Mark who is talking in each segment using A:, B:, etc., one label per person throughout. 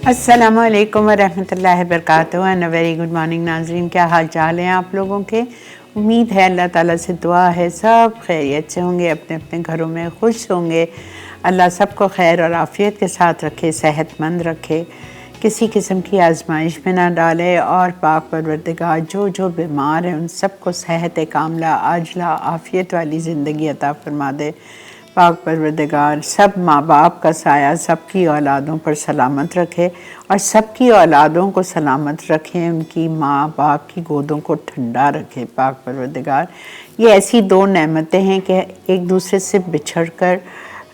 A: अस्सलामु अलैकुम वरहमतुल्लाहि वबरकातुहू and a very good morning नाज़रीन। क्या हाल चाल हैं आप लोगों के? उम्मीद है अल्लाह ताला से दुआ है सब खैरियत से होंगे, अपने अपने घरों में खुश होंगे। अल्लाह सबको खैर और आफ़ियत के साथ रखे, सेहतमंद रखे, किसी किस्म की आजमाइश में ना डाले। और पाक परवरदिगार जो जो बीमार हैं उन सबको सेहत कामला आजला आफ़ियत वाली ज़िंदगी अता फरमा दे। पाक परवरदिगार सब माँ बाप का साया सबकी औलादों पर सलामत रखे और सबकी औलादों को सलामत रखें, उनकी माँ बाप की गोदों को ठंडा रखे। पाक परवरदिगार, ये ऐसी दो नेमतें हैं कि एक दूसरे से बिछड़कर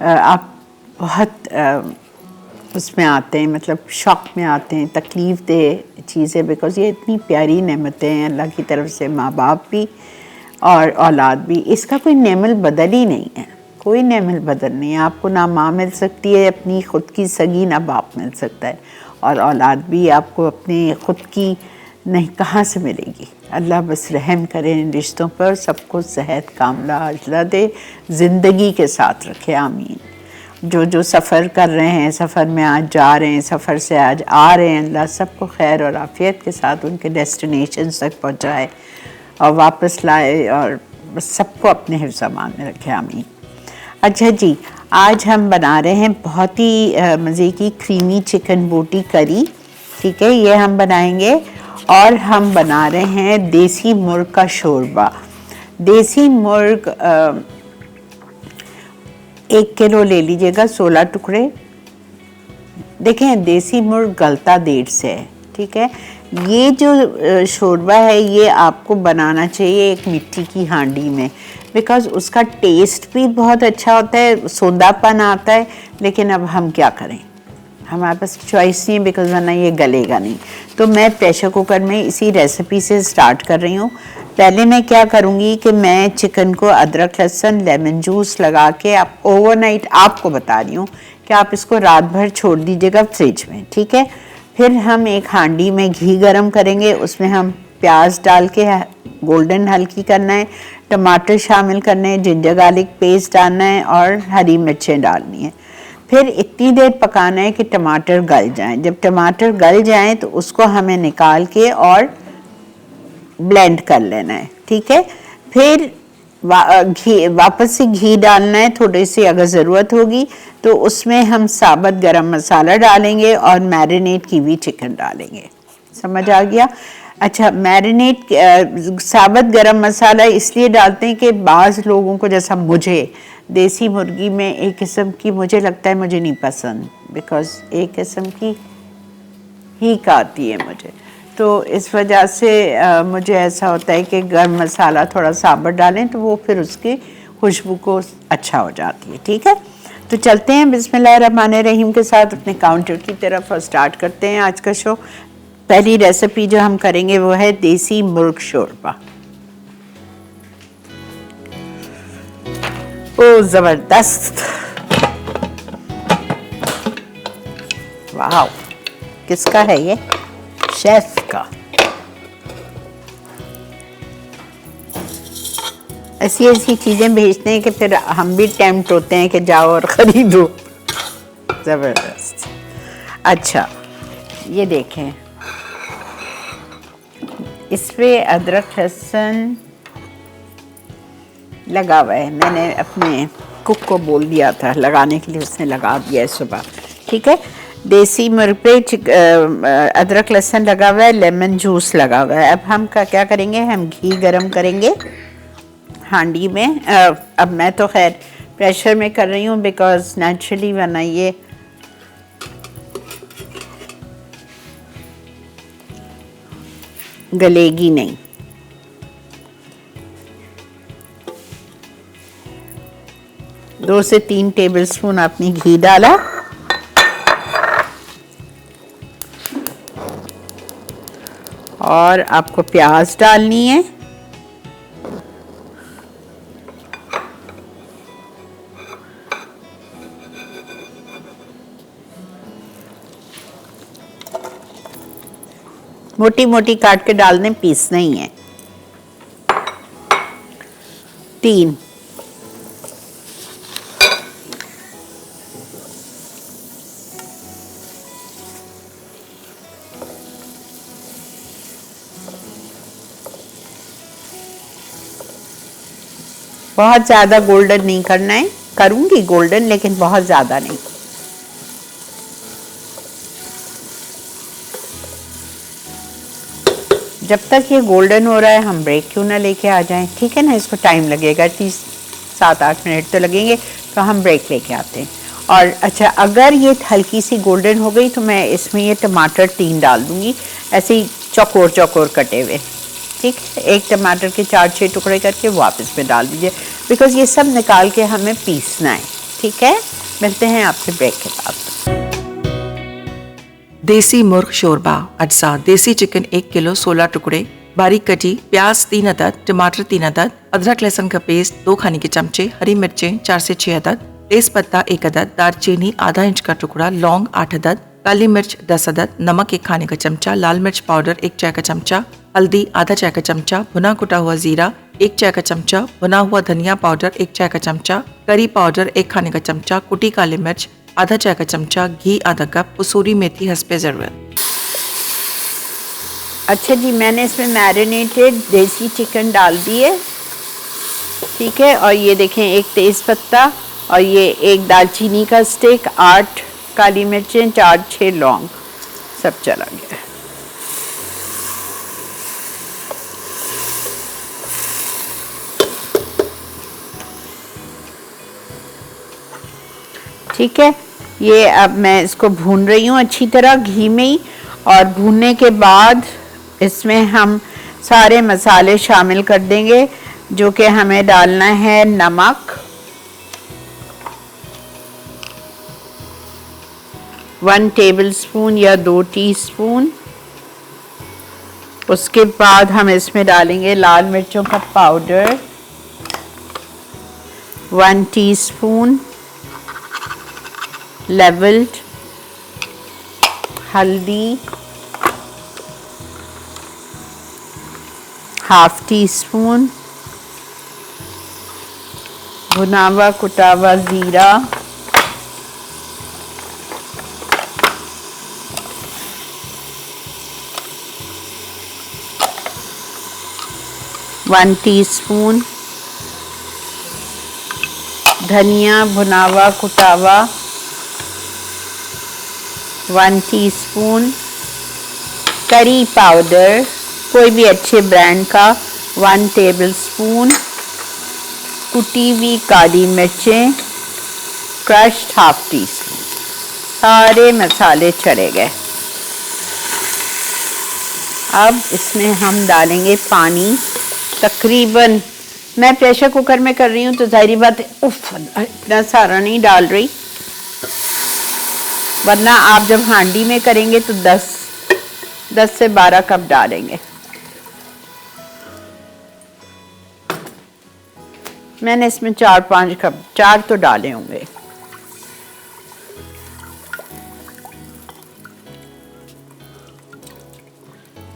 A: आप बहुत उसमें आते हैं, मतलब शौक में आते हैं, तकलीफ़ दे चीज़ें, बिकॉज़ ये इतनी प्यारी नेमतें हैं अल्लाह की तरफ से, माँ बाप भी और औलाद भी। इसका कोई नेमल बदल ही नहीं है, कोई नेमल बदल नहीं है। आपको ना माँ मिल सकती है अपनी ख़ुद की सगी, ना बाप मिल सकता है, और औलाद भी आपको अपनी ख़ुद की नहीं कहाँ से मिलेगी। अल्लाह बस रहम करे इन रिश्तों पर, सबको सेहत कामला आजला दे, ज़िंदगी के साथ रखे, आमीन। जो जो सफ़र कर रहे हैं, सफ़र में आज जा रहे हैं, सफ़र से आज आ रहे हैं, अल्लाह सबको खैर और आफ़ियत के साथ उनके डेस्टिनेशन तक पहुँचाए और वापस लाए, और बस सबको अपने हिफ्ज़-ए-मान में रखे, आमीन। अच्छा जी, आज हम बना रहे हैं बहुत ही मज़े की क्रीमी चिकन बोटी करी। ठीक है, ये हम बनाएंगे। और हम बना रहे हैं देसी मुर्ग का शोरबा। देसी मुर्ग 1 किलो ले लीजिएगा, 16 टुकड़े। देखें, देसी मुर्ग गलता देर से है, ठीक है। ये जो शोरबा है ये आपको बनाना चाहिए एक मिट्टी की हांडी में, बिकॉज़ उसका टेस्ट भी बहुत अच्छा होता है, सोंधापन आता है। लेकिन अब हम क्या करें, हमारे पास चॉइस नहीं है, बिकॉज़ वरना ये गलेगा नहीं। तो मैं प्रेशर कुकर में इसी रेसिपी से स्टार्ट कर रही हूँ। पहले मैं क्या करूँगी कि मैं चिकन को अदरक लहसुन लेमन जूस लगा के, आप ओवरनाइट, आपको बता रही हूँ कि आप इसको रात भर छोड़ दीजिएगा फ्रिज में, ठीक है। फिर हम एक हांडी में घी गरम करेंगे, उसमें हम प्याज डाल के गोल्डन हल्की करना है, टमाटर शामिल करने हैं, जिंजर गार्लिक पेस्ट डालना है और हरी मिर्चें डालनी है। फिर इतनी देर पकाना है कि टमाटर गल जाएं। जब टमाटर गल जाएं तो उसको हमें निकाल के और ब्लेंड कर लेना है, ठीक है। फिर वापस से घी डालना है थोड़ी सी, अगर ज़रूरत होगी तो उसमें हम साबुत गरम मसाला डालेंगे और मैरिनेट की हुई चिकन डालेंगे। समझ आ गया? अच्छा, मैरिनेट साबुत गरम मसाला इसलिए डालते हैं कि बाज़ लोगों को, जैसा मुझे, देसी मुर्गी में एक किस्म की मुझे लगता है मुझे नहीं पसंद, बिकॉज़ एक किस्म की हीक आती है मुझे, तो इस वजह से मुझे ऐसा होता है कि गरम मसाला थोड़ा साबुत डालें तो वो फिर उसकी खुशबू को अच्छा हो जाती है, ठीक है। तो चलते हैं बिस्मिल्लाहिर्रहमानिर्रहीम के साथ अपने काउंटर की तरफ और स्टार्ट करते हैं आज का शो। पहली रेसिपी जो हम करेंगे वो है देसी मुर्ग शोरबा। ओ ज़बरदस्त, वाह! किसका है ये? शेफ का। ऐसी ऐसी चीज़ें भेजते हैं कि फिर हम भी टेम्प्ट होते हैं कि जाओ और ख़रीदो। ज़बरदस्त। अच्छा, ये देखें, इसमें अदरक लहसुन लगा हुआ है। मैंने अपने कुक को बोल दिया था लगाने के लिए, उसने लगा दिया है सुबह, ठीक है। देसी मुर्ग पे अदरक लहसुन लगा हुआ है, लेमन जूस लगा हुआ है। अब हम क्या करेंगे, हम घी गरम करेंगे हांडी में। अब मैं तो खैर प्रेशर में कर रही हूँ बिकॉज़ नेचुरली वरना ये गलेगी नहीं। दो से 3 टेबलस्पून आपने घी डाला और आपको प्याज डालनी है, मोटी मोटी काट के डालने, पीसना ही है। 3 बहुत ज़्यादा गोल्डन नहीं करना है, करूँगी गोल्डन लेकिन बहुत ज़्यादा नहीं। जब तक ये गोल्डन हो रहा है हम ब्रेक क्यों ना लेके आ जाएं, ठीक है ना। इसको टाइम लगेगा, 7-8 मिनट तो लगेंगे, तो हम ब्रेक लेके आते हैं। और अच्छा, अगर ये हल्की सी गोल्डन हो गई तो मैं इसमें ये टमाटर 3 डाल दूँगी, ऐसे ही चौकोर चौकोर कटे हुए, ठीक है। एक टमाटर के 4-6 टुकड़े करके वापस में डाल दीजिए, बिकॉज़ ये सब निकाल के हमें पीसना है, ठीक है। मिलते हैं आपसे ब्रेक के बाद।
B: देसी मुर्ग शोरबा अज्जा। देसी चिकन 1 किलो 16 टुकड़े, बारीक कटी प्याज 3 अदद, टमाटर 3 अदद, अदरक लहसुन का पेस्ट 2 खाने के चमचे, हरी मिर्चें 4 से 6 अदद, तेज पत्ता 1 अदद, दालचीनी आधा इंच का टुकड़ा, लौंग 8 अदद, काली मिर्च 10 अदद, नमक 1 खाने का चमचा, लाल मिर्च पाउडर 1 चाय का चमचा, हल्दी आधा चाय का चमचा, भुना कुटा हुआ जीरा 1 चाय का चमचा, भुना हुआ धनिया पाउडर 1 चाय का चमचा, करी पाउडर 1 खाने का चमचा, कुटी काली मिर्च आधा चाय का चमचा, घी आधा कप, कसूरी मेथी हस्बे ज़रूरत।
A: अच्छा जी, मैंने इसमें मैरिनेटेड देसी चिकन डाल दिए, ठीक है। और ये देखें, 1 तेज पत्ता और ये 1 दालचीनी का स्टिक, 8 काली मिर्चें, 4-6 लौंग, सब चला गया। ठीक है, ये अब मैं इसको भून रही हूँ अच्छी तरह घी में ही। और भूनने के बाद इसमें हम सारे मसाले शामिल कर देंगे, जो कि हमें डालना है नमक 1 टेबलस्पून या 2 टीस्पून। उसके बाद हम इसमें डालेंगे लाल मिर्चों का पाउडर 1 टीस्पून, लेवल्ड हल्दी 1/2 टीस्पून, भुना हुआ कुटा हुआ जीरा 1 टीस्पून, धनिया भुना हुआ कुटा हुआ 1 टीस्पून, करी पाउडर कोई भी अच्छे ब्रांड का 1 टेबलस्पून, कुटी हुई काली मिर्चें क्रश्ड 1/2 टीस्पून। सारे मसाले चढ़े गए। अब इसमें हम डालेंगे पानी, तकरीबन मैं प्रेशर कुकर में कर रही हूँ तो जाहिर बात है इतना सारा नहीं डाल रही, वरना आप जब हांडी में करेंगे तो 10 से 12 कप डालेंगे। मैंने इसमें 4-5 कप, 4 तो डाले होंगे।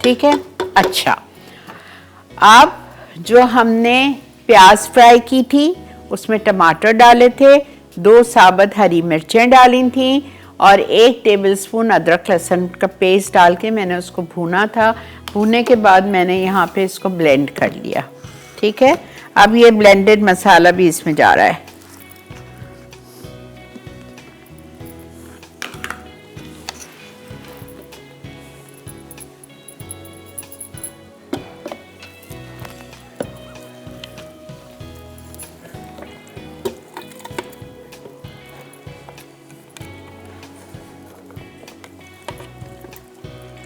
A: ठीक है। अच्छा, अब जो हमने प्याज फ्राई की थी उसमें टमाटर डाले थे, 2 साबुत हरी मिर्चें डाली थी और 1 टेबलस्पून अदरक लहसुन का पेस्ट डाल के मैंने उसको भूना था। भूनने के बाद मैंने यहाँ पे इसको ब्लेंड कर लिया। ठीक है, अब ये ब्लेंडेड मसाला भी इसमें जा रहा है।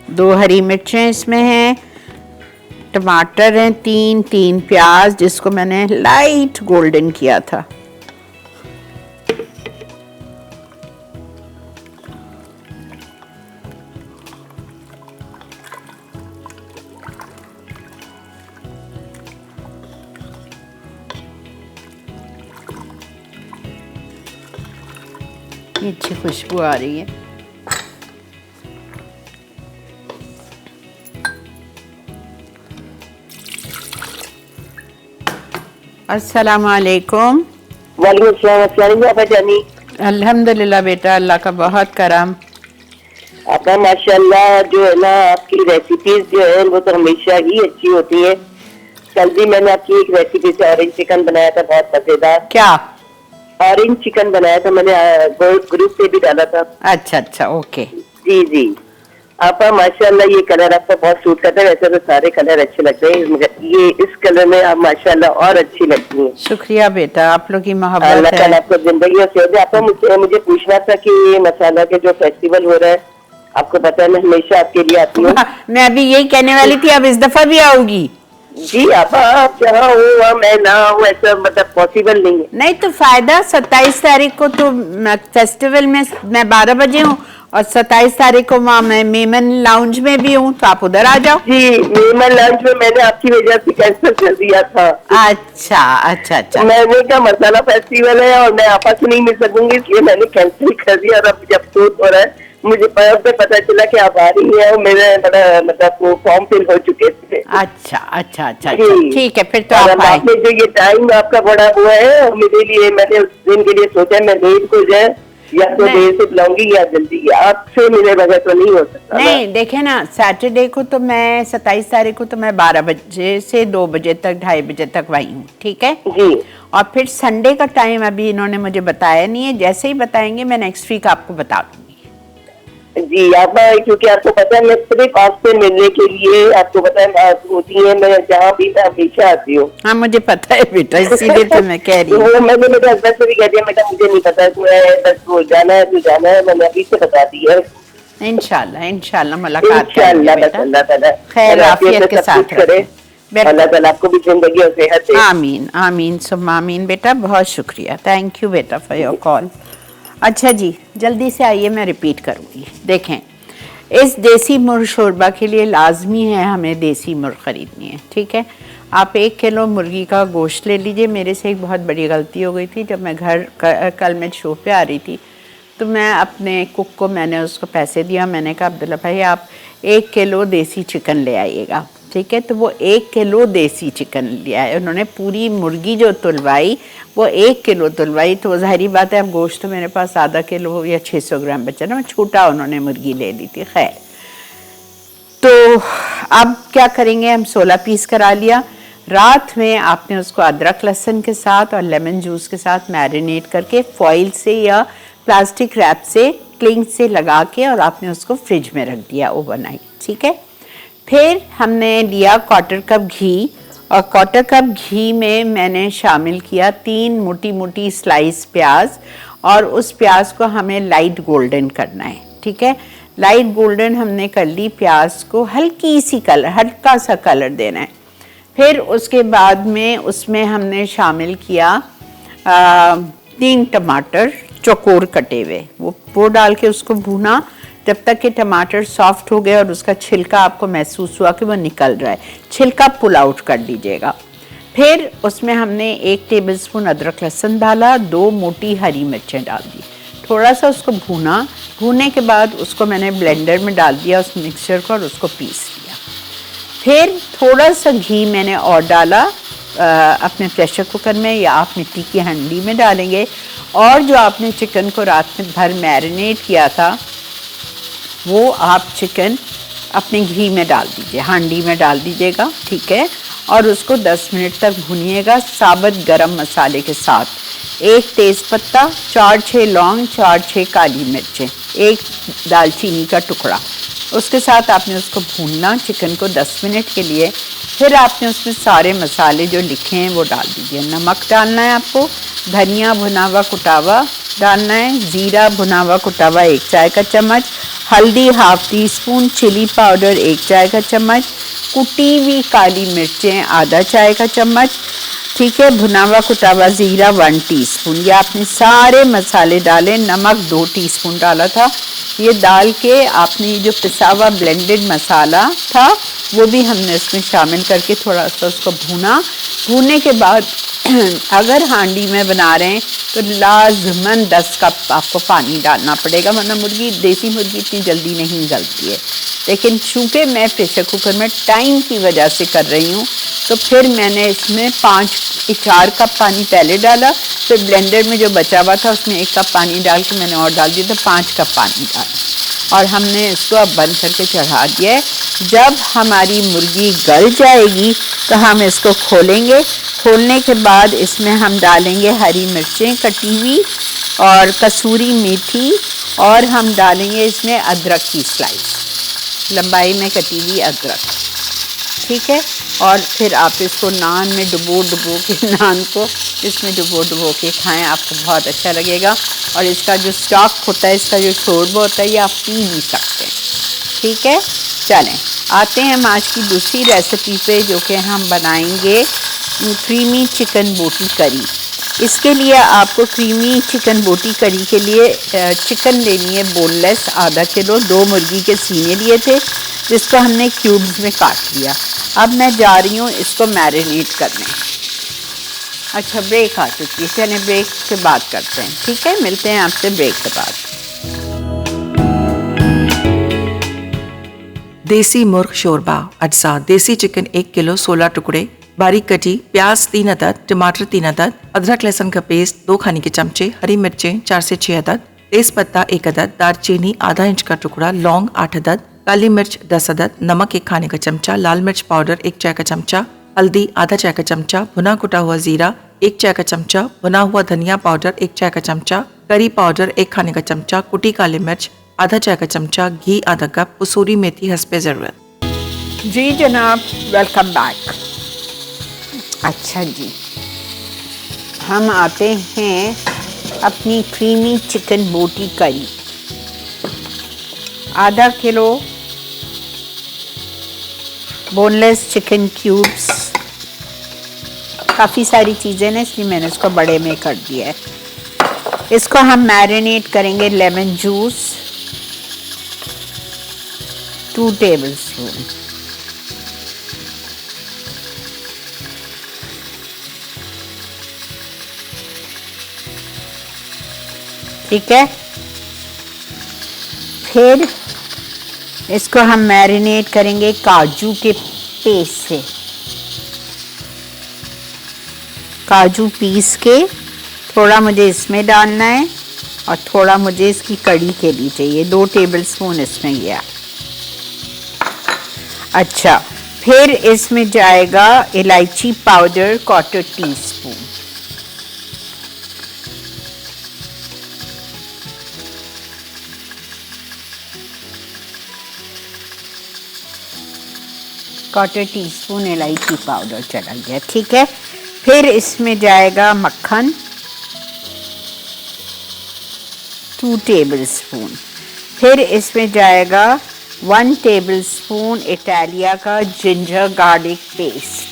A: दो हरी मिर्चें इसमें हैं, टमाटर हैं 3 प्याज जिसको मैंने लाइट गोल्डन किया था। अच्छी खुशबू आ रही है। अस्सलाम वालेकुम।
C: वालेकुम जानी।
A: अल्हम्दुलिल्लाह बेटा, अल्लाह का बहुत करम।
C: आपका माशाल्लाह जो है ना, आपकी रेसिपीज जो है वो तो हमेशा ही अच्छी होती है। कल भी मैंने आपकी एक रेसिपी से ऑरेंज चिकन बनाया था, बहुत मजेदार।
A: क्या?
C: ऑरेंज चिकन बनाया था मैंने, ग्रुप पे भी डाला था।
A: अच्छा अच्छा, ओके।
C: जी जी। आपा माशाल्लाह ये कलर आपका बहुत सूट करता है, वैसे तो सारे कलर अच्छे लगते हैं मगर ये इस कलर में आप माशाल्लाह और अच्छी लगती हैं।
A: शुक्रिया बेटा, आप लोग की मोहब्बत
C: अल्लाह ताला
A: है।
C: आपको जिंदगी और सेहत दे। आपका मुझे पूछना था कि ये मसाला के जो फेस्टिवल हो रहा है, आपको पता है मैं हमेशा आपके लिए आती हूँ।
A: मैं अभी यही कहने वाली थी, अब इस दफा भी आओगी?
C: जी आपा, आप जहाँ हो वहाँ मैं ना हूँ, ऐसा मतलब पॉसिबल नहीं है।
A: नहीं तो फायदा, 27 तारीख को तो फेस्टिवल में मैं 12 बजे हूँ और 27 तारीख को वहाँ मैं मेमन लाउंज में भी हूँ, तो आप उधर आ जाओ।
C: जी, मेमन लंच में मैंने आपकी वजह से कैंसिल कर दिया था।
A: अच्छा अच्छा अच्छा।
C: मैंने कहा मसाला फेस्टिवल है और मैं आपा से नहीं मिल सकूंगी, इसलिए मैंने कैंसिल कर दिया। और अब जब अफसोस हो रहा है, मुझे पता चला कि आप आ रही हैं और मेरे बड़ा मतलब वो फॉर्म फिल हो चुके थे।
A: अच्छा अच्छा अच्छा,
C: जी।
A: ठीक है, फिर तो
C: और
A: आप
C: अब
A: आए।
C: आपने जो ये टाइम आपका बड़ा हुआ है, और मेरे लिए मैंने उस दिन के लिए सोचा मैं लेट को जाए या तो
A: नहीं।
C: देर से बुलाऊंगी या जल्दी, आपसे मिले बगैर तो नहीं हो सकता ना।
A: नहीं देखे ना, सैटरडे को तो मैं 27 तारीख को तो मैं 12 बजे से 2 बजे तक, 2:30 बजे तक वही हूँ, ठीक है।
C: जी
A: और फिर संडे का टाइम अभी इन्होंने मुझे बताया नहीं है, जैसे ही बताएंगे मैं नेक्स्ट वीक आपको बता दूंगी।
C: जी आप, क्योंकि आपको पता है मैं सिर्फ आपसे मिलने के लिए, आपको पता है आप होती है, मैं जहाँ भी मैं हमेशा आती हूँ।
A: हाँ मुझे पता है बेटा, इसीलिए तो मैं कह रही हूँ।
C: तो मैंने मेरे हस्बैंड से भी कह दिया, मैं मुझे नहीं पता है, बस वो जाना है तो जाना है, मैंने अभी से बता दी है।
A: इंशाल्लाह इंशाल्लाह मुलाकात करेंगे
C: इंशाअल्लाह, बस
A: बेटा।
C: अल्लाह ताला
A: खैर आफियत के साथ
C: करे।
A: रखें।
C: अल्लाह ताला आपको भी जिंदगी और सेहत दे।
A: आमीन आमीन सुम्मा आमीन बेटा, बहुत शुक्रिया, थैंक यू बेटा फॉर योर कॉल। अच्छा जी, जल्दी से आइए, मैं रिपीट करूँगी। देखें, इस देसी मुर्ग शोरबा के लिए लाजमी है हमें देसी मुर्ग ख़रीदनी है, ठीक है। आप 1 किलो मुर्गी का गोश्त ले लीजिए। मेरे से एक बहुत बड़ी गलती हो गई थी, जब मैं घर कल मैं शो पे आ रही थी तो मैं अपने कुक को मैंने उसको पैसे दिया, मैंने कहा अब्दुल्ला भाई आप 1 किलो देसी चिकन ले आइएगा, ठीक है। तो वो 1 किलो देसी चिकन लिया है उन्होंने, पूरी मुर्गी जो तुलवाई वो 1 किलो तुलवाई। तो ज़ाहिरी बात है, अब गोश्त तो मेरे पास आधा किलो या 600 ग्राम बचा ना, छोटा उन्होंने मुर्गी ले ली थी। खैर, तो अब क्या करेंगे, हम 16 पीस करा लिया। रात में आपने उसको अदरक लहसुन के साथ और लेमन जूस के साथ मैरिनेट करके फॉइल से या प्लास्टिक रैप से क्लिंग से लगा के और आपने उसको फ्रिज में रख दिया ओवरनाइट, ठीक है। फिर हमने लिया 1/4 कप घी और 1/4 कप घी में मैंने शामिल किया 3 मोटी मोटी स्लाइस प्याज, और उस प्याज को हमें लाइट गोल्डन करना है, ठीक है। लाइट गोल्डन हमने कर ली प्याज को, हल्की सी कलर, हल्का सा कलर देना है। फिर उसके बाद में उसमें हमने शामिल किया 3 टमाटर चौकोर कटे हुए, वो डाल के उसको भूना जब तक कि टमाटर सॉफ्ट हो गए और उसका छिलका आपको महसूस हुआ कि वो निकल रहा है। छिलका पुल आउट कर दीजिएगा। फिर उसमें हमने 1 टेबलस्पून अदरक लहसुन डाला, 2 मोटी हरी मिर्चें डाल दी, थोड़ा सा उसको भूना। भूनने के बाद उसको मैंने ब्लेंडर में डाल दिया उस मिक्सचर को और उसको पीस लिया। फिर थोड़ा सा घी मैंने और डाला अपने प्रेशर कुकर में या आप मिट्टी की हांडी में डालेंगे, और जो आपने चिकन को रात में भर मैरिनेट किया था वो आप चिकन अपने घी में डाल दीजिए, हांडी में डाल दीजिएगा, ठीक है। और उसको 10 मिनट तक भूनिएगा साबुत गरम मसाले के साथ। 1 तेज़पत्ता, 4-6 लौंग, 4-6 काली मिर्चें, 1 दालचीनी का टुकड़ा, उसके साथ आपने उसको भूनना चिकन को 10 मिनट के लिए। फिर आपने उसमें सारे मसाले जो लिखे हैं वो डाल दीजिए। नमक डालना है आपको, धनिया भुना हुआ कुटावा डालना है, ज़ीरा भुना हुआ कुटावा 1 चाय का चम्मच, हल्दी 1/2 टीस्पून, चिली पाउडर 1 चाय का चम्मच, कुटी हुई काली मिर्चें आधा चाय का चम्मच, ठीक है। भुना हुआ कुटावा ज़ीरा 1 टीस्पून। ये आपने सारे मसाले डाले, नमक 2 टीस्पून डाला था। ये डाल के आपने ये जो पिसा हुआ ब्लेंडेड मसाला था वो भी हमने इसमें शामिल करके थोड़ा सा उसको भूना। भूनने के बाद अगर हांडी में बना रहे हैं तो लाजमन 10 कप आपको पानी डालना पड़ेगा, वरना मुर्गी, देसी मुर्गी इतनी जल्दी नहीं गलती है। लेकिन चूँकि मैं प्रेशर कुकर में टाइम की वजह से कर रही हूँ तो फिर मैंने इसमें 4 कप पानी पहले डाला, फिर ब्लेंडर में जो बचा हुआ था उसमें 1 कप पानी डाल के मैंने और डाल दिया, तो 5 कप पानी डाला। और हमने इसको अब बंद करके चढ़ा दिया है। जब हमारी मुर्गी गल जाएगी तो हम इसको खोलेंगे। खोलने के बाद इसमें हम डालेंगे हरी मिर्चें कटी हुई और कसूरी मेथी, और हम डालेंगे इसमें अदरक की स्लाइस, लंबाई में कटी हुई अदरक, ठीक है। और फिर आप इसको नान में डुबो के नान को इसमें डुबो के खाएं, आपको बहुत अच्छा लगेगा। और इसका जो स्टॉक होता है, इसका जो शोरबा होता है, ये आप पी भी सकते हैं, ठीक है। चलें आते हैं हम आज की दूसरी रेसिपी पे, जो कि हम बनाएंगे क्रीमी चिकन बोटी करी। इसके लिए आपको क्रीमी चिकन बोटी करी के लिए चिकन लेनी है बोनलेस आधा किलो। 2 मुर्गी के सीने लिए थे जिसको हमने क्यूब्स में काट लिया। अब मैं जा रही हूँ इसको मैरिनेट करने। अच्छा ब्रेक आ चुकी है, चलें ब्रेक के बाद करते हैं, ठीक है। मिलते हैं आपसे ब्रेक के बाद।
B: देसी मुर्ग शोरबा अज्जा। देसी चिकन 1 किलो 16 टुकड़े, बारीक कटी प्याज 3 अदद, टमाटर 3 अदद, अदरक लहसुन का पेस्ट 2 खाने के चमचे, हरी मिर्चें 4 से 6 अदद, तेज पत्ता 1 अदद, दालचीनी आधा इंच का टुकड़ा, लौंग 8 अदद, काली मिर्च 10 अदद, नमक 1 खाने का चमचा, लाल मिर्च पाउडर 1 चाय का चमचा, हल्दी आधा चाय का चमचा, भुना कुटा हुआ जीरा 1 चाय का चमचा, भुना हुआ धनिया पाउडर 1 चाय का चमचा, करी पाउडर 1 खाने का चमचा, कुटी काली मिर्च आधा चाय का चमचा, घी आधा कप, कसूरी मेथी हस्बे जरूरत।
A: जी जनाब, वेलकम बैक। अच्छा जी, हम आते हैं अपनी क्रीमी चिकन बोटी करी। आधा किलो बोनलेस चिकन क्यूब्स, काफ़ी सारी चीज़ें ना इसलिए मैंने इसको बड़े में कर दिया है। इसको हम मैरिनेट करेंगे लेमन जूस 2 टेबलस्पून, ठीक है। फिर इसको हम मैरिनेट करेंगे काजू के पेस्ट से। काजू पीस के थोड़ा मुझे इसमें डालना है और थोड़ा मुझे इसकी कड़ी के लिए चाहिए, 2 टेबलस्पून इसमें गया। अच्छा, फिर इसमें जाएगा इलायची पाउडर 1/4 टीस्पून, क्वार्टर टीस्पून इलायची पाउडर चला गया, ठीक है। फिर इसमें जाएगा मक्खन 2 टेबलस्पून। फिर इसमें जाएगा 1 टेबलस्पून इटालिया का ginger garlic paste,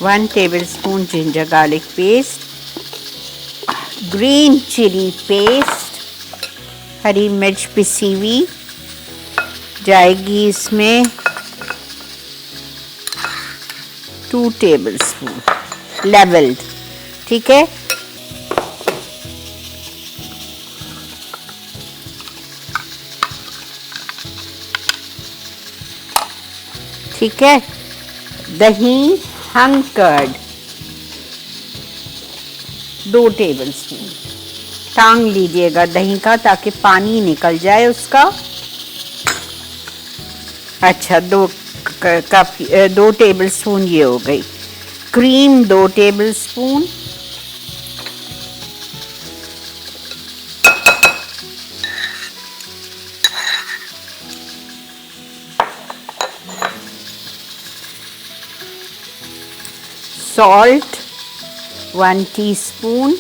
A: one tablespoon ginger garlic paste, green chilli paste, हरी मिर्च पिसी हुई जाएगी इसमें 2 टेबलस्पून लेवल्ड, ठीक है। ठीक है, दही हंग कर्ड 2 टेबलस्पून, टांग लीजिएगा दही का ताकि पानी निकल जाए उसका। अच्छा, 2 टेबलस्पून ये हो गई। क्रीम 2 टेबलस्पून, salt 1 teaspoon,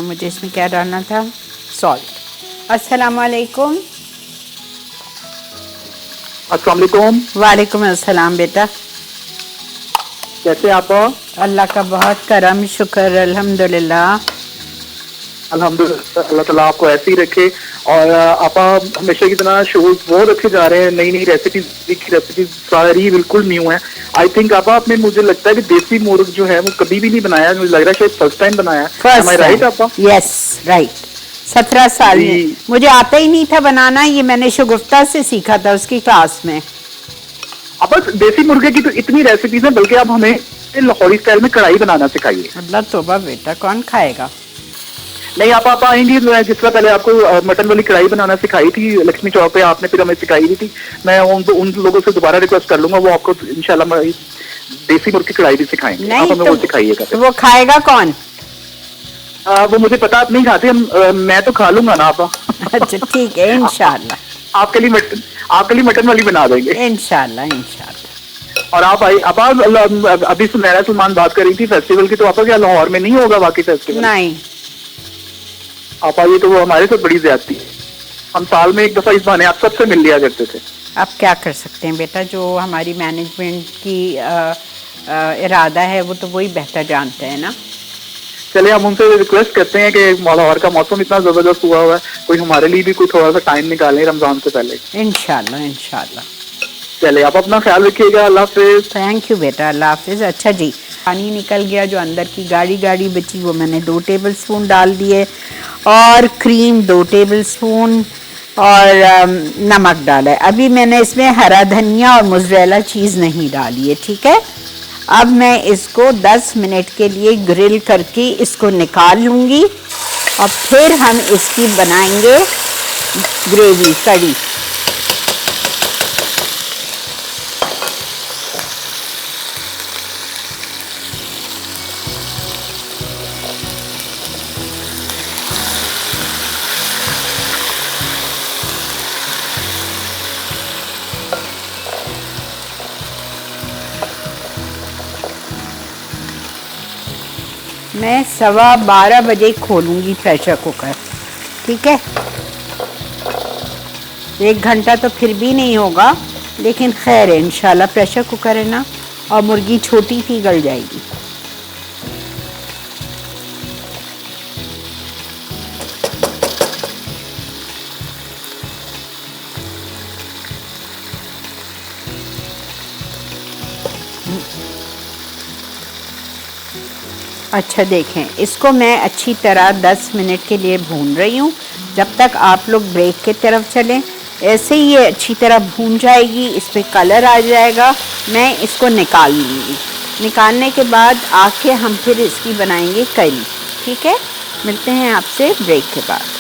A: मुझे इसमें क्या डालना था, सॉल्ट। अस्सलाम वालेकुम।
D: अस्सलाम वालेकुम।
A: वालेकुम अस्सलाम बेटा,
D: कैसे आप?
A: अल्लाह का बहुत करम शुक्र अल्हम्दुलिल्लाह।
D: अल्हम्दुलिल्लाह, अल्लाह ताला आपको ऐसे ही रखे और आपा हमेशा की तरह शोज बहुत अच्छे जा रहे हैं, नई नई रेसिपीज सारी बिल्कुल न्यू है। आई थिंक आपा आपने, मुझे लगता है कि देसी मुर्ग जो है वो कभी भी नहीं बनाया, मुझे लग रहा है शायद फर्स्ट टाइम बनाया है। Am I right आपा?
A: Yes right. 17 साल
D: जी।
A: में मुझे आता ही नहीं था बनाना, ये मैंने शगुफ्ता से सीखा था उसकी क्लास में।
D: आपा देसी मुर्गे की तो इतनी रेसिपीज हैं, बल्कि आप हमें लाहौरी स्टाइल में कढ़ाई बनाना सिखाइए।
A: अल्लाह तौबा बेटा, कौन खाएगा।
D: नहीं आप आएंगी, मैं जिस तरह पहले आपको मटन वाली कढ़ाई बनाना सिखाई थी लक्ष्मी चौक पे, आपने फिर हमें सिखाई दी थी, मैं उन लोगों से दोबारा रिक्वेस्ट कर लूंगा, वो आपको इंशाल्लाह देसी मुर्ग की कढ़ाई भी सिखाएंगे। आप
A: नहीं
D: हमें वो सिखाइएगा।
A: तो वो खाएगा कौन।
D: वो मुझे पता आप नहीं खाते, मैं तो खा लूंगा ना आप।
A: अच्छा ठीक है, इंशाल्लाह
D: आपके लिए मटन वाली बना देंगे
A: इंशाल्लाह इंशाल्लाह।
D: और आप आई आप अभी सुनहरा सलमान बात कर रही थी फेस्टिवल की, तो आपका क्या लाहौर में नहीं होगा बाकी फेस्टिवल?
A: नहीं
D: आप आइए, तो वो हमारे साथ बड़ी ज्यादती है, हम साल में एक दफा इस बहाने आप सबसे मिल लिया करते थे।
A: अब क्या कर सकते हैं बेटा, जो हमारी मैनेजमेंट की इरादा है वो तो वही बेहतर जानते हैं ना।
D: चलिए हम उनसे रिक्वेस्ट करते हैं कि लाहौर का मौसम इतना जबरदस्त हुआ हुआ है, कोई हमारे लिए भी कोई थोड़ा सा टाइम निकालें रमजान से पहले।
A: इंशाल्लाह इंशाल्लाह।
D: चलिए आप अपना ख्याल रखिएगा, अल्लाह हाफिज।
A: थैंक यू बेटा, अल्लाह हाफिज। अच्छा जी, पानी निकल गया, जो अंदर की गाढ़ी बची वो मैंने 2 टेबल स्पून डाल दिए, और क्रीम 2 टेबल स्पून, और नमक डाला है। अभी मैंने इसमें हरा धनिया और मोज़रेला चीज़ नहीं डाली है, ठीक है। अब मैं इसको 10 मिनट के लिए ग्रिल करके इसको निकाल लूँगी, और फिर हम इसकी बनाएंगे ग्रेवी कड़ी। मैं 12:15 बजे खोलूँगी प्रेशर कुकर, ठीक है। 1 घंटा तो फिर भी नहीं होगा, लेकिन खैर है, इंशाल्लाह प्रेशर कुकर है ना, और मुर्गी छोटी सी गल जाएगी। अच्छा देखें, इसको मैं अच्छी तरह 10 मिनट के लिए भून रही हूँ, जब तक आप लोग ब्रेक की तरफ चलें। ऐसे ही ये अच्छी तरह भून जाएगी, इस पर कलर आ जाएगा, मैं इसको निकाल लूँगी। निकालने के बाद आके हम फिर इसकी बनाएंगे करी, ठीक है। मिलते हैं आपसे ब्रेक के बाद।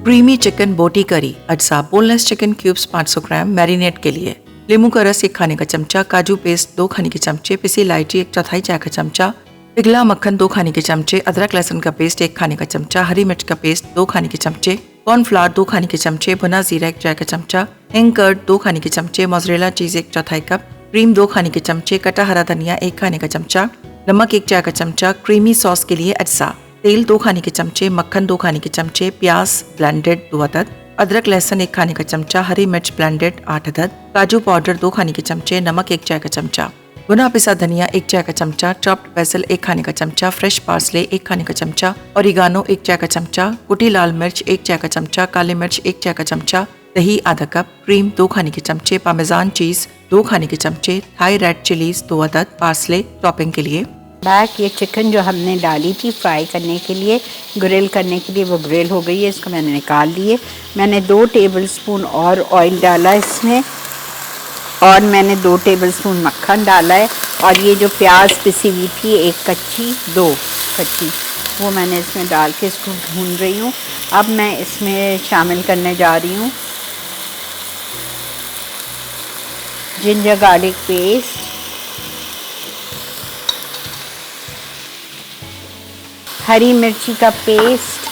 B: क्रीमी चिकन बोटी करी अज्जा बोनलेस चिकन क्यूब्स 500 ग्राम मैरिनेट के लिए। नींबू का रस 1 खाने का चमचा, काजू पेस्ट 2 खाने के चमचे, पिसी इलायची 1/4 चाय का चमचा, पिघला मक्खन 2 खाने के चमचे, अदरक लहसुन का पेस्ट 1 खाने का चमचा, हरी मिर्च का पेस्ट 2 खाने के चमचे, कॉर्नफ्लावर 2 खाने के चमचे, भुना जीरा 1 चाय का चमचा, हिंग कर्ड 2 खाने के चमचे, मोज़रेला चीज 1/4 कप, क्रीम 2 खाने के चमचे, कटा हरा धनिया 1 खाने का चमचा, नमक 1 चाय का चमचा, क्रीमी सॉस के लिए अज्जा, तेल 2 खाने के चमचे, मक्खन 2 खाने के चमचे, प्याज ब्लेंडेड 2 अदद, अदरक लहसुन 1 खाने का चमचा, हरी मिर्च ब्लेंडेड 8 अदद, काजू पाउडर 2 खाने के चमचे, नमक 1 चाय का चमचा, भुना पिसा धनिया 1 चाय का चमचा, चॉप्ड बेसल 1 खाने का चमचा, फ्रेश पार्सले 1 खाने का चमचा, ओरिगानो 1 चाय का चमचा, कुटी लाल मिर्च 1 चाय का चमचा, काली मिर्च 1 चाय का चमचा, दही आधा कप, क्रीम 2 खाने के चमचे, पामेजान चीज 2 खाने के चमचे, थाई रेड चिलीज 2 अदद, पार्सले टॉपिंग के लिए।
A: बैक ये चिकन जो हमने डाली थी फ्राई करने के लिए, ग्रिल करने के लिए, वो ग्रिल हो गई है, इसको मैंने निकाल लिए। मैंने 2 टेबलस्पून और ऑयल डाला इसमें, और मैंने 2 टेबलस्पून मक्खन डाला है, और ये जो प्याज पिसी हुई थी 1 कच्ची 2 कच्ची, वो मैंने इसमें डाल के इसको भून रही हूँ। अब मैं इसमें शामिल करने जा रही हूँ जिंजर गार्लिक पेस्ट, हरी मिर्ची का पेस्ट,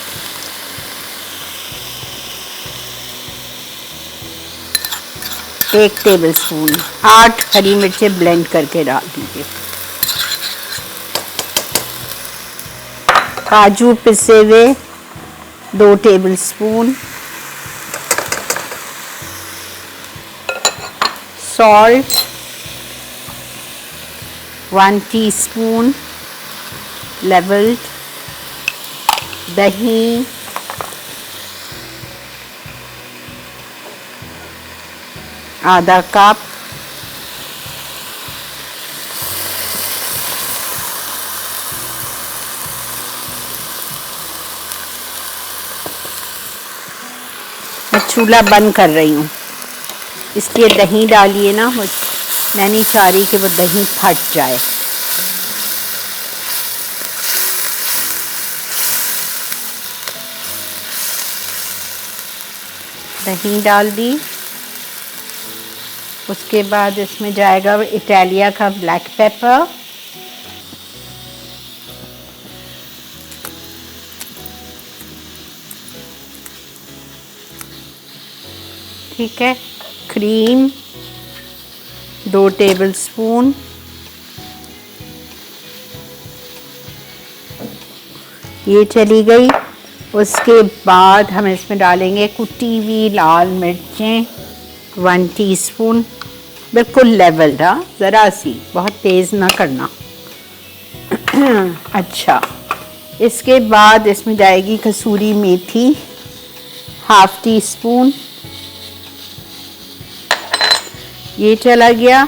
A: एक टेबलस्पून, 8 हरी मिर्चें ब्लेंड करके डाल दीजिए, काजू पिसे हुए 2 टेबलस्पून, salt, 1 teaspoon leveled, दही, आधा कप, मैं चूल्हा बंद कर रही हूँ इसलिए दही डालिए ना, मैं नहीं चाह रही कि वो दही फट जाए। दही डाल दी। उसके बाद इसमें जाएगा इटालिया का ब्लैक पेपर, ठीक है, क्रीम 2 टेबलस्पून, ये चली गई। उसके बाद हम इसमें डालेंगे कुटी हुई लाल मिर्चें 1 टीस्पून, बिल्कुल लेवल्ड, हाँ, ज़रा सी, बहुत तेज़ ना करना। अच्छा, इसके बाद इसमें जाएगी कसूरी मेथी 1/2 टीस्पून, ये चला गया,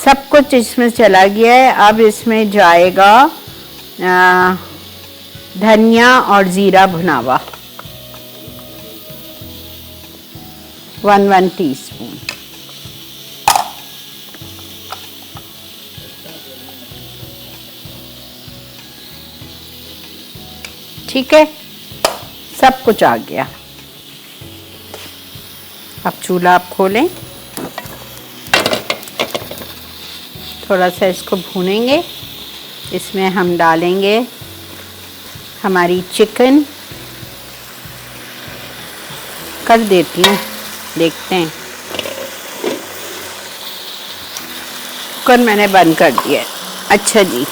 A: सब कुछ इसमें चला गया है। अब इसमें जाएगा धनिया और ज़ीरा भुना हुआ 1 टीस्पून, ठीक है, सब कुछ आ गया। अब चूल्हा आप खोलें, थोड़ा सा इसको भूनेंगे। इसमें हम डालेंगे हमारी चिकन, कर देती हूँ, देखते हैं। कुकर मैंने बंद कर दिया है। अच्छा जी,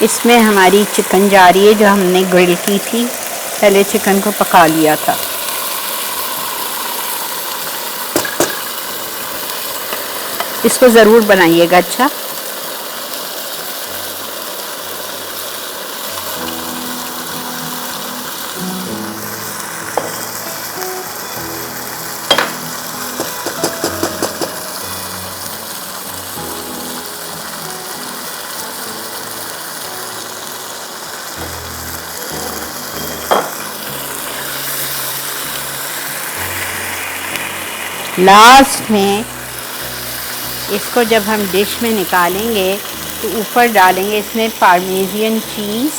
A: इसमें हमारी चिकन जा रही है जो हमने ग्रिल की थी, पहले चिकन को पका लिया था। इसको ज़रूर बनाइएगा। अच्छा, लास्ट में इसको जब हम डिश में निकालेंगे तो ऊपर डालेंगे इसमें पार्मेजियन चीज़,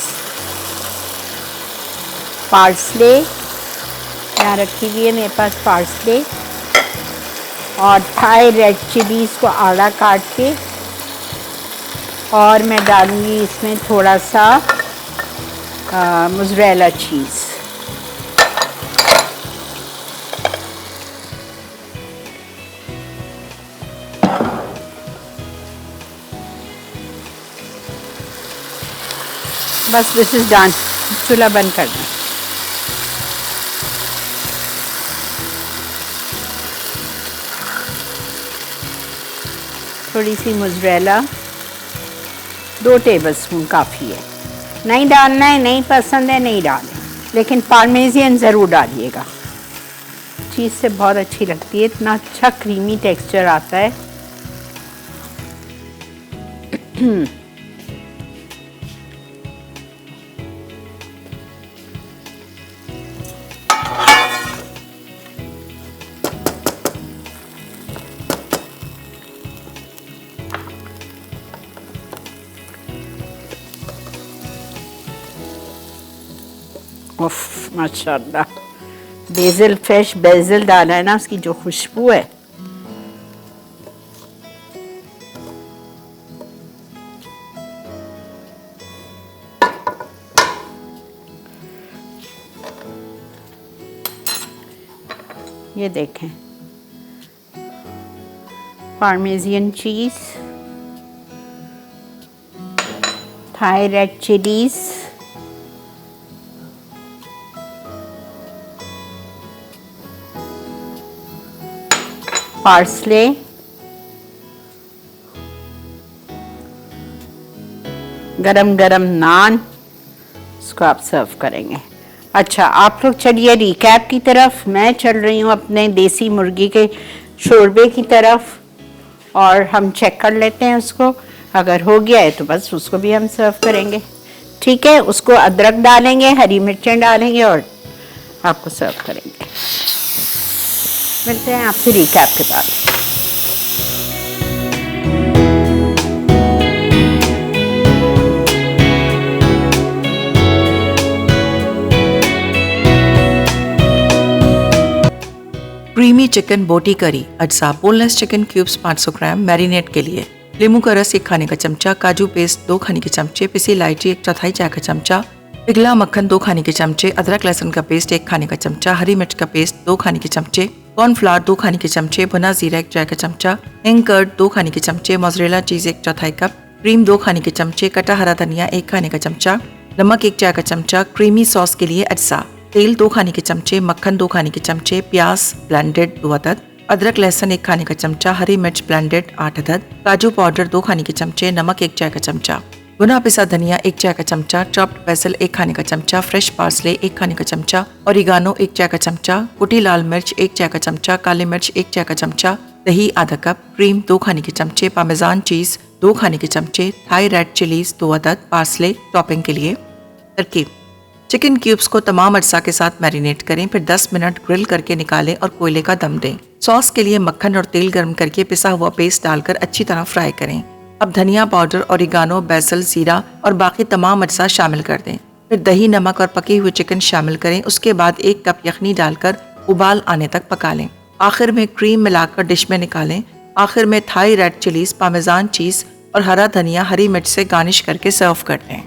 A: पार्सले, यहाँ रखी हुई है मेरे पास पार्सले, और थाई रेड चिलीज़ को आड़ा काट के, और मैं डालूँगी इसमें थोड़ा सा मोज़रेला चीज़। बस दिस इज़ डन। चूल्हा बंद कर दें। थोड़ी सी मोज़रेला 2 टेबलस्पून काफ़ी है, नहीं डालना है, नहीं पसंद है नहीं डालें, लेकिन पार्मेजियन ज़रूर डालिएगा, चीज़ से बहुत अच्छी लगती है, इतना अच्छा क्रीमी टेक्सचर आता है। उफ, माशाल्लाह, बेज़ल, फ्रेश बेज़ल डाला है ना, उसकी जो खुशबू है, ये देखें, पार्मेजियन चीज़, थाई रेड चिलीज़, पार्सले, गरम गरम नान, इसको आप सर्व करेंगे। अच्छा, आप लोग चलिए रिकैप की तरफ, मैं चल रही हूँ अपने देसी मुर्गी के शोरबे की तरफ, और हम चेक कर लेते हैं उसको। अगर हो गया है तो बस उसको भी हम सर्व करेंगे। ठीक है, उसको अदरक डालेंगे, हरी मिर्चें डालेंगे और आपको सर्व करेंगे। मिलते हैं आपसे रिकैप के बाद।
B: क्रीमी चिकन बोटी करी अज्जा, बोनलेस चिकन क्यूब्स 500 ग्राम मैरिनेट के लिए, नींबू का रस 1 खाने का चमचा, काजू पेस्ट 2 खाने के चमचे, पिसी इलायची 1/4 चाय का चमचा, पिघला मक्खन 2 खाने के चमचे, अदरक लहसुन का पेस्ट 1 खाने का चमचा, हरी मिर्च का पेस्ट 2 खाने के चमचे, कॉर्नफ्लावर 2 खाने के चमचे, भुना जीरा 1 चाय का चमचा, हिंग कर्ड 2 खाने के चमचे, मोज़रेला चीज 1/4 कप, क्रीम 2 खाने के चमचे, कटा हरा धनिया 1 खाने का चमचा, नमक 1 चाय का चमचा, क्रीमी सॉस के लिए अज्जा, तेल 2 खाने के चमचे, मक्खन 2 खाने के चमचे, प्याज ब्लेंडेड 2 अदद, अदरक लहसुन 1 खाने का चमचा, हरी मिर्च ब्लेंडेड 8 अदद, काजू पाउडर 2 खाने के चमचे, नमक 1 चाय का चमचा, भुना पिसा धनिया 1 चाय का चमचा, चॉप्ड बेसल 1 खाने का चमचा, फ्रेश पार्सले 1 खाने का चमचा, ओरिगानो 1 चाय का चमचा, कुटी लाल मिर्च 1 चाय का चमचा, काली मिर्च 1 चाय का चमचा, दही आधा कप, क्रीम 2 खाने के चमचे, पामेजान चीज 2 खाने के चमचे, थाई रेड चिलीज 2 अदद, पार्सले टॉपिंग के लिए। तरकीब: चिकन क्यूब्स को तमाम अज्जा के साथ मैरिनेट करें, फिर 10 मिनट ग्रिल करके निकालें और कोयले का दम दें। सॉस के लिए मक्खन और तेल गर्म करके पिसा हुआ पेस्ट डालकर अच्छी तरह फ्राई करें। अब धनिया पाउडर, ओरिगानो, बेसल, जीरा और बाकी तमाम अज्जा शामिल कर दें। फिर दही, नमक और पके हुए चिकन शामिल करें। उसके बाद 1 कप यखनी डालकर उबाल आने तक पका लें। आखिर में क्रीम मिलाकर डिश में निकालें। आखिर में थाई रेड चिलीज, पामेजान चीज और हरा धनिया, हरी मिर्च से गार्निश करके सर्व कर दें।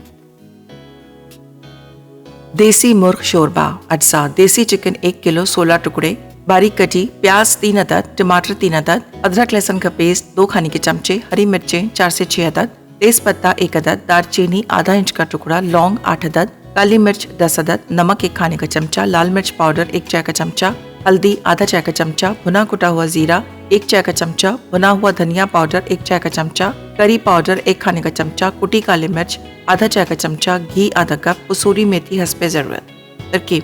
B: देसी मुर्ग शोरबा अज्जा, देसी चिकन 1 किलो 16 टुकड़े, बारीक कटी, प्याज 3 अदद, टमाटर 3 अदद, अदरक लहसुन का पेस्ट 2 खाने के चमचे, हरी मिर्चें 4 से 6 अदद, तेज पत्ता 1 अदद, दालचीनी आधा इंच का टुकड़ा, लौंग 8 अदद, काली मिर्च 10 अदद, नमक 1 खाने का चमचा, लाल मिर्च पाउडर 1 चाय का चमचा, हल्दी आधा चाय का चमचा, भुना कुटा हुआ जीरा 1 चाय का चमचा, भुना हुआ धनिया पाउडर 1 चाय का चमचा, करी पाउडर 1 खाने का चमचा, कुटी काली मिर्च आधा चाय का चमचा, घी आधा कप, कसूरी मेथी हस्बे जरूरत। तरकीब: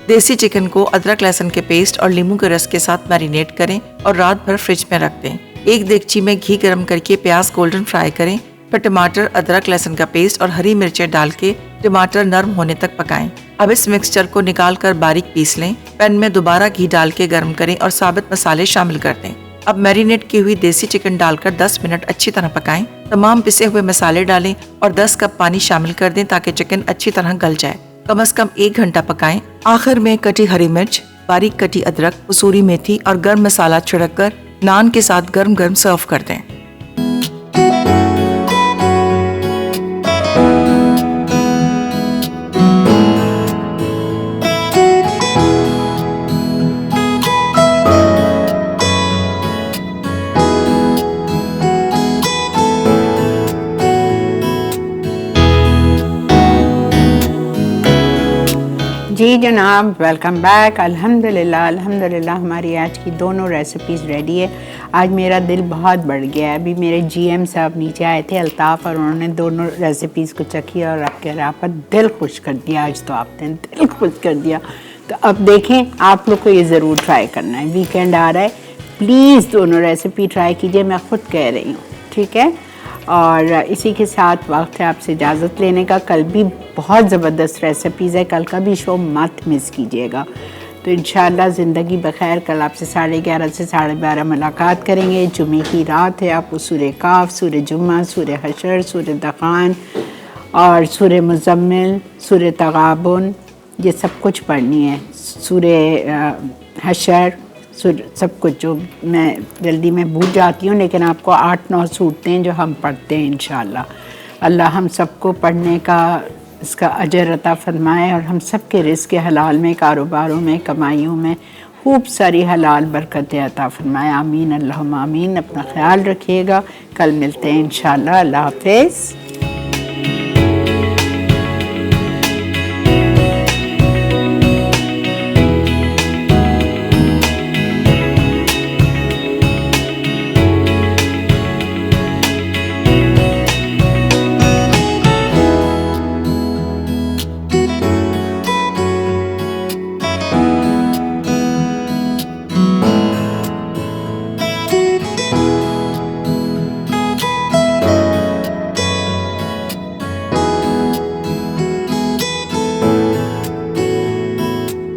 B: देसी चिकन को अदरक लहसुन के पेस्ट और नींबू के रस के साथ मैरिनेट करें और रात भर फ्रिज में रख दें। एक देगची में घी गर्म करके प्याज गोल्डन फ्राई करें, फिर टमाटर, अदरक लहसुन का पेस्ट और हरी मिर्चें डाल के टमाटर नरम होने तक पकाएं। अब इस मिक्सचर को निकाल कर बारीक पीस लें। पैन में दोबारा घी डाल के गर्म करें और साबित मसाले शामिल कर दें। अब मैरिनेट की हुई देसी चिकन डालकर 10 मिनट अच्छी तरह पकाएं। तमाम पिसे हुए मसाले डालें और 10 कप पानी शामिल कर दें ताकि चिकन अच्छी तरह गल जाए। कम से कम 1 घंटा पकाएं। आखिर में कटी हरी मिर्च, बारीक कटी अदरक, कसूरी मेथी और गर्म मसाला छिड़क कर नान के साथ गर्म गर्म सर्व कर दें।
A: जी जनाब, वेलकम बैक। अल्हम्दुलिल्लाह अल्हम्दुलिल्लाह हमारी आज की दोनों रेसिपीज़ रेडी है। आज मेरा दिल बहुत बढ़ गया है। अभी मेरे जीएम साहब नीचे आए थे अल्ताफ़, और उन्होंने दोनों रेसिपीज़ को चखी और आपका दिल खुश कर दिया। आज तो आपने दिल खुश कर दिया। तो अब देखें, आप लोग को ये ज़रूर ट्राई करना है। वीकेंड आ रहा है, प्लीज़ दोनों रेसिपी ट्राई कीजिए, मैं ख़ुद कह रही हूँ, ठीक है। और इसी के साथ वक्त है आपसे इजाज़त लेने का। कल भी बहुत ज़बरदस्त रेसिपीज़ है, कल का भी शो मत मिस कीजिएगा। तो इंशाअल्लाह ज़िंदगी बखैर कल आपसे 11:30 से 12:30 मुलाकात करेंगे। जुमे की रात है, आपको सूरह काफ, सूरह जुम्मा, सूरह हशर, सूरह दखान और सूरह मुज़म्मिल, सूरह तगाबुन, ये सब कुछ पढ़नी है। सूरह हशर, सब कुछ जो मैं जल्दी में भूल जाती हूँ, लेकिन आपको 8-9 सूरतें हैं जो हम पढ़ते हैं इंशाअल्लाह। अल्लाह हम सबको पढ़ने का इसका अजर अता फरमाए और हम सब के रिज़्क़ हलाल में, कारोबारों में, कमाइयों में खूब सारी हलाल बरकतें अता फरमाए। आमीन अल्लाहुम्मा आमीन। अपना ख्याल रखिएगा, कल मिलते हैं इंशाअल्लाह। अल्लाह हाफ़िज़।